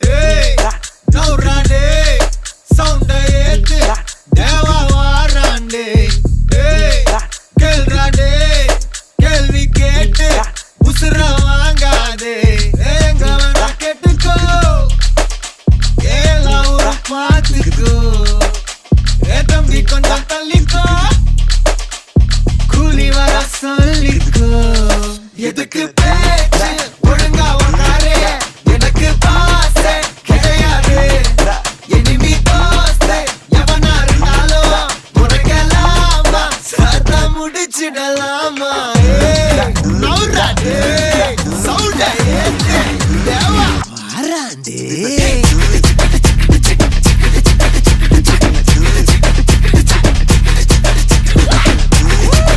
Hey, now rande, sound ஏத்து, தேவா வாராண்டே. Hey, கேள்றாண்டே, கேள்வி கேட்டு, உசுர வாங்காதே. எங்க வேணா கேட்டுக்கோ, எல்லாம் ஒரு பாத்துக்கோ. தம்பி கொஞ்சம் தள்ளிக்கோ, கூலி வர சொல்லிக்கோ. எதுக்கு பேச்சு ஒழுங்கா உன்னாரே, எனக்கு பாசே கிடையாது. எனிமி தோஸ்தே எவனா இருந்தாலும் உனக்கெல்லாமா சத்தா முடிச்சிடலாமா. நவுராண்டே, சவுண்டா ஏத்து, தேவா வாராண்டே.